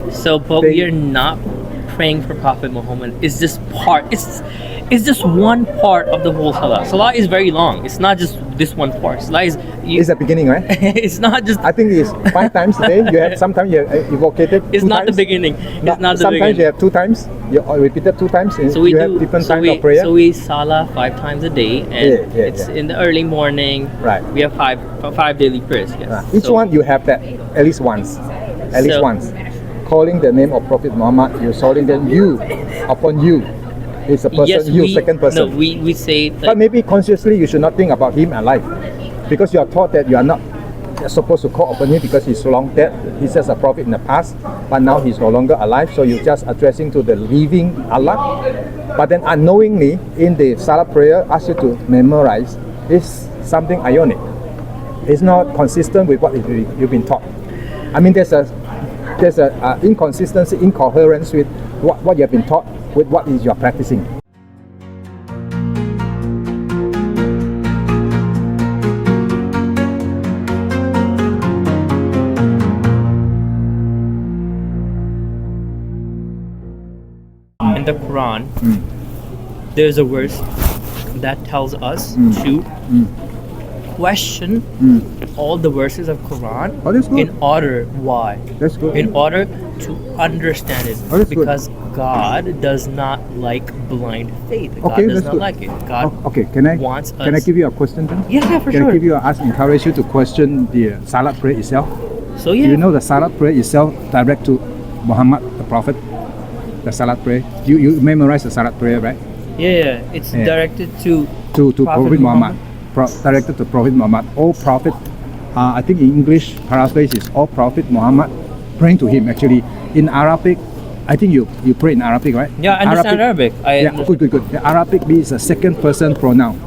So, but we are not praying for Prophet Muhammad. It's just part. It's just one part of the whole salah. Salah is very long. It's not just this one part. Salah is. It's the beginning, right? It's not just. I think it's 5 times a day. You have sometimes you have evocated. It's not times. the beginning. It's not the sometimes beginning. you have 2 times. You repeated 2 times. So we you do have different so times we, of prayer. So we salah 5 times a day, and it's in the early morning. Right. We have five daily prayers. Yes. Each one you have that at least once. At least once. Calling the name of Prophet Muhammad, you're calling them you upon you. It's a person, yes, you, second person. No, we say. But maybe consciously you should not think about him alive, because you are taught that you are not supposed to call upon him because he's long dead. He's just a prophet in the past, but now he's no longer alive. So you're just addressing to the living Allah. But then unknowingly in the salat prayer, ask you to memorize is something ionic. It's not consistent with what you've been taught. I mean, there's a inconsistency, incoherence with what you have been taught with what is you're practicing. In the Quran, there's a verse that tells us to question all the verses of Quran in order. Why? That's good. In order to understand it, because God does not like blind faith. God does not like it. God wants us. Can I give you a question then? Yeah, for Can sure. I give you encourage you to question the salat prayer itself? So yeah. Do you know the salat prayer itself direct to Muhammad the Prophet? The salat prayer. You memorize the salat prayer, right? Yeah. It's directed to Prophet Muhammad. Directed to Prophet Muhammad. All Prophet. I think in English paraphrase is all Prophet Muhammad praying to him. Actually, in Arabic, I think you pray in Arabic, right? Yeah, I understand Arabic. Good. The Arabic means a second person pronoun.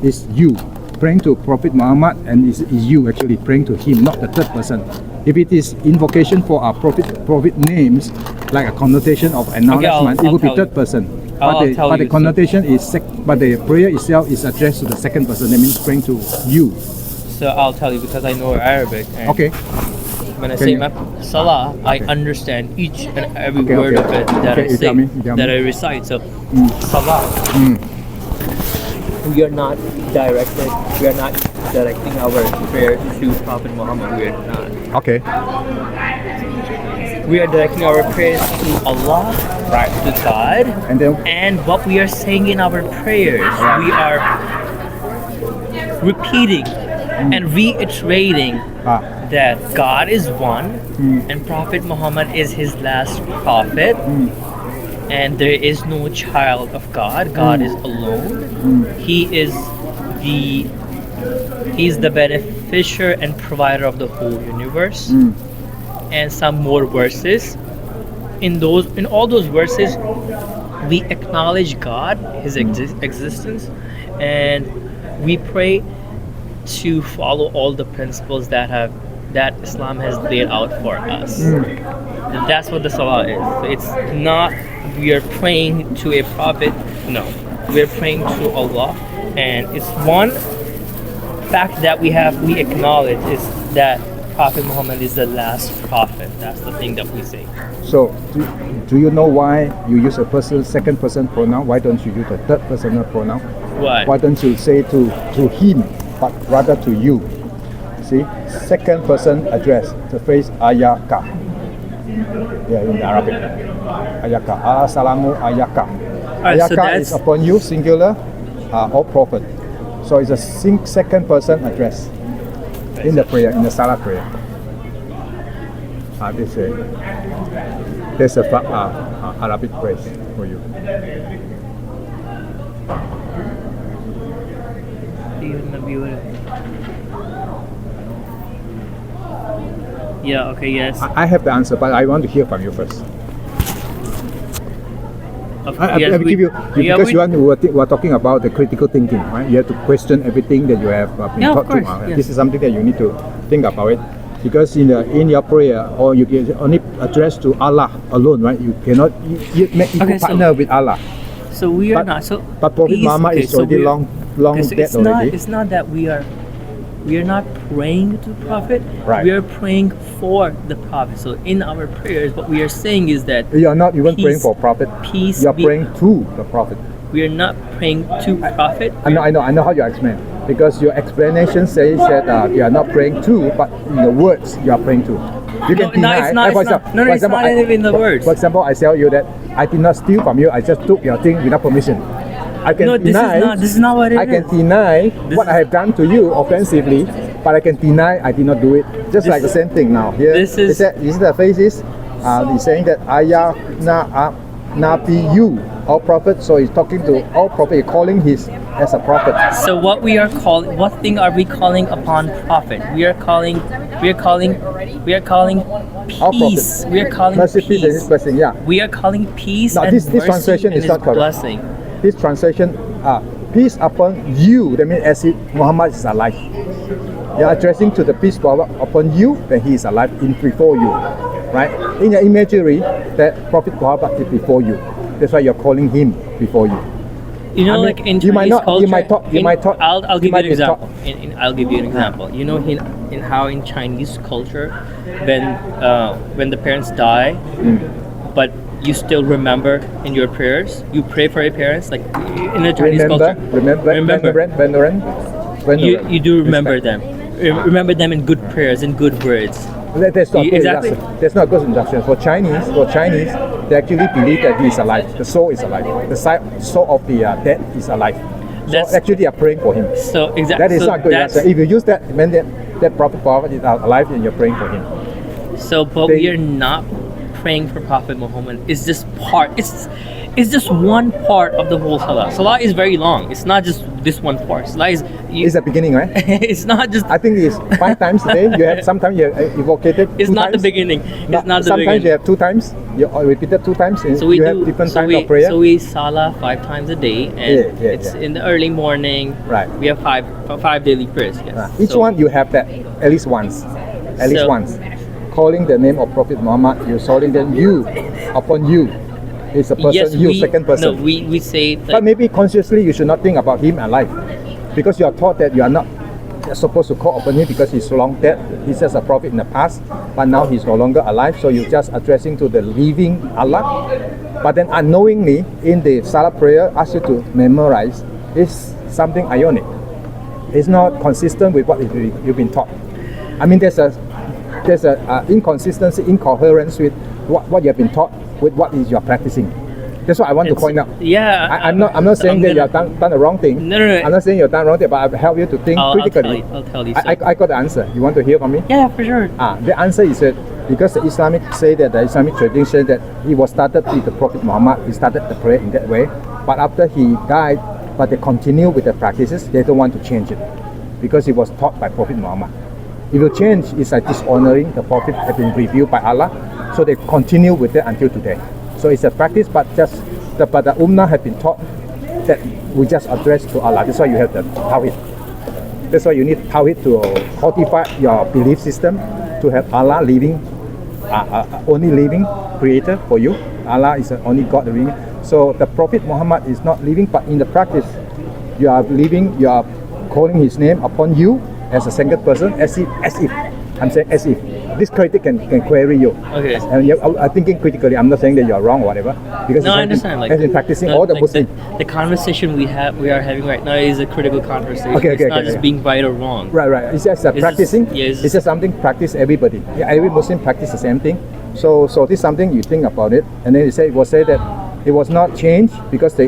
It's you praying to Prophet Muhammad, and is you actually praying to him, not the third person. If it is invocation for our prophet names, like a connotation of acknowledgement, it would be third person. But the connotation is but the prayer itself is addressed to the second person. That means praying to you. So I'll tell you because I know Arabic. And Okay. When I say my salah, I understand each and every word of it that I say, that I recite. So salah, we are not directing our prayer to Prophet Muhammad. We are not. Okay. We are directing our prayers to Allah, to God, and what we are saying in our prayers, we are repeating and reiterating that God is one, and Prophet Muhammad is his last prophet, and there is no child of God. God is alone. He's the beneficiary and provider of the whole universe. And some more verses. In all those verses, we acknowledge God, His existence, and we pray to follow all the principles that Islam has laid out for us. And that's what the salah is. So it's not we are praying to a prophet. No, we are praying to Allah, and it's one fact that we acknowledge is that Prophet Muhammad is the last prophet. That's the thing that we say. So, do you know why you use a second person pronoun? Why don't you use a third personal pronoun? Why? Why don't you say to him, but rather to you? See, second person address, the phrase ayaka. Yeah, in Arabic. Ayaka. Assalamu ayaka. Ayaka is upon you, singular, or prophet. So it's a second person address. In the prayer, in the salat prayer. There's a Arabic phrase for you. Yeah, okay, yes. I have the answer, but I want to hear from you first. I will give you, because we're talking about the critical thinking, right? You have to question everything that you have been taught to. Yes. This is something that you need to think about it, because in your prayer, or you can only address to Allah alone, right? You cannot partner with Allah. So we are not. So but Prophet Muhammad is already long dead already. It's not that we are we are not praying to the Prophet. Right. We are praying for the Prophet. So in our prayers, what we are saying is that You are not even Peace- praying for Prophet. peace You are be- praying to the Prophet. we are not praying to Prophet. I know how you explain. Because your explanation says that you are not praying to, but in the words you are praying to. You can No, deny. it's not. For It's not. example- No, for it's not example, even the words. For example, I tell you that I did not steal from you. I just took your thing without permission. I can No, this is deny. not- this is not what it I can is. deny This what is- I have done to you offensively, but I can deny I did not do it. Just This- like the same thing now. Here, this is- you see the faces. He's saying that ayah na you, all prophet. So he's talking to all prophet. He's calling his as a prophet. So what we are calling, what thing are we calling upon Prophet? We are calling All peace. prophet. We are calling Mercy, peace, and his peace. blessing. Yeah. We are calling peace No, and this mercy translation and is His not correct. blessing. This translation, peace upon you. That means as if Muhammad is alive. You are addressing to the peace power upon you, then he is alive in before you, right? In your imagery, that Prophet Muhammad is before you. That's why you're calling him before you. You know, I mean, like in Chinese you might not- culture, you might talk- you might talk- I'll you give you might an be talk- example. I'll give you an example. You know, in how in Chinese culture, when the parents die, but you still remember in your prayers, you pray for your parents, like in the Chinese culture. Remember. You do remember them. Remember them in good prayers, in good words. That's not good Exactly. induction. That's not good induction. For Chinese, they actually believe that he is alive. The soul is alive. The soul of the dead is alive. That's- So actually, they are praying for him. So exactly. That is so not good that's- induction. If you use that, when that Prophet is alive, and you're praying for him. So, but They- we are not praying for Prophet Muhammad. It's just part. It's just one part of the whole salah. Salah is very long. It's not just this one part. Salah is. It's the beginning, right? It's not just. I think it's 5 times a day. You have sometimes you have evocated. It's 2 not the times. beginning. It's not the Sometimes beginning. you have 2 times. You repeated 2 times. And So we you do have different so times we, of prayer. So we salah 5 times a day, and it's yeah. in the early morning. Right. We have five daily prayers. Yes. Each So- one you have that at least once. At least So- once. Calling the name of Prophet Muhammad, you're calling them you upon you. It's a person, Yes, you, second person. No, we say. But Like, maybe consciously you should not think about him alive. Because you are taught that you are not supposed to call upon him because he's long dead. He's just a prophet in the past, but now he's no longer alive. So you're just addressing to the living Allah. But then unknowingly in the salat prayer, ask you to memorize is something ionic. It's not consistent with what you've been taught. I mean, there's a inconsistency, incoherence with what you have been taught with what is you're practicing. That's what I want to It's- point out. yeah, I'm not saying that you have done the wrong thing. No, no, no. I'm not saying you've done wrong thing, but I'll help you to think critically. I'll tell you. I got the answer. You want to hear from me? Yeah, for sure. The answer is that because the Islamic say that the Islamic tradition that he was started with the Prophet Muhammad, he started the prayer in that way. But after he died, but they continue with the practices, they don't want to change it because it was taught by Prophet Muhammad. If you change, it's like dishonoring the Prophet has been revealed by Allah. So they continue with it until today. So it's a practice, but the Ummah have been taught that we just address to Allah. That's why you have the Tawhid. That's why you need Tawhid to codify your belief system, to have Allah living, only living creator for you. Allah is the only God living. So the Prophet Muhammad is not living, but in the practice, you are living, you are calling his name upon you as a second person, as if. I'm saying as if. This critic can query you. Okay. And I'm thinking critically. I'm not saying that you're wrong or whatever. Because No, I it's understand. Like, has been practicing no, all the like Muslims. the conversation we are having right now is a critical conversation. Okay, it's not okay, just okay. being right or wrong. Right. It's just It's practicing. just- yeah, it's just something practice everybody. Yeah, every Muslim practice the same thing. So this is something you think about it, and then it was said that it was not changed because the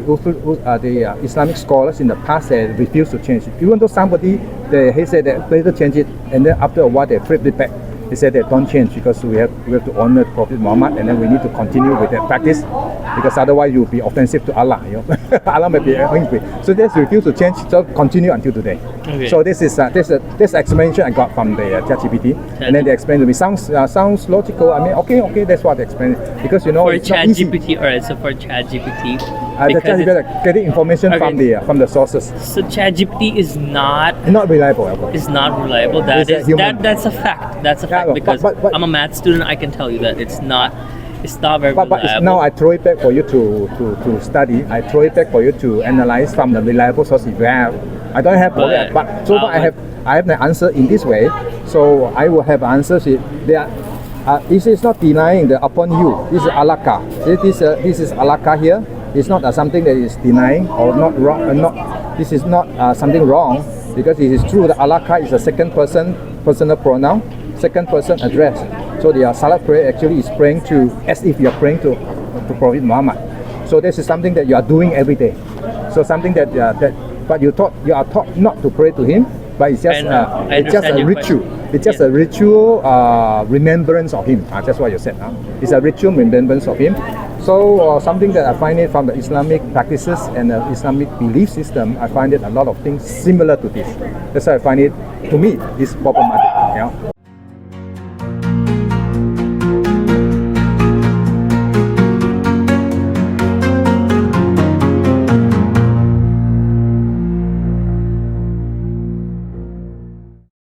Islamic scholars in the past they refused to change it. Even though he said that later change it, and then after a while they flipped it back. They said they don't change because we have to honor Prophet Muhammad, and then we need to continue with that practice because otherwise you will be offensive to Allah. You know? Allah may be angry. So they refuse to change. So continue until today. Okay. So this explanation I got from the ChatGPT, and then they explained to me sounds logical. I mean, okay, that's what they explained because For it's not easy. ChatGPT, alright. So for ChatGPT, The because ChatGPT it's- getting information Okay. from the sources. so ChatGPT is not Not reliable. reliable. It's a human. That's a fact. That's a Yeah, fact but- because but- I'm a math student. I can tell you that it's not very But reliable. now I throw it back for you to study. I throw it back for you to analyze from the reliable source. If you have I don't have But but so far I I have the answer in this way. So I will have answers. This is not denying the upon you. This is alaka. This is alaka here. It's not something that is denying or not wrong. This is not something wrong, because it is true that alaka is a second person personal pronoun, second person address. So the salat prayer actually is praying to, as if you are praying to Prophet Muhammad. So this is something that you are doing every day. So something that but you are taught not to pray to him, but it's just it's just a ritual. It's just a ritual remembrance of him. That's what you said. It's a ritual remembrance of him. So something that I find it from the Islamic practices and the Islamic belief system, I find it a lot of things similar to this. That's why I find it, to me, is problematic.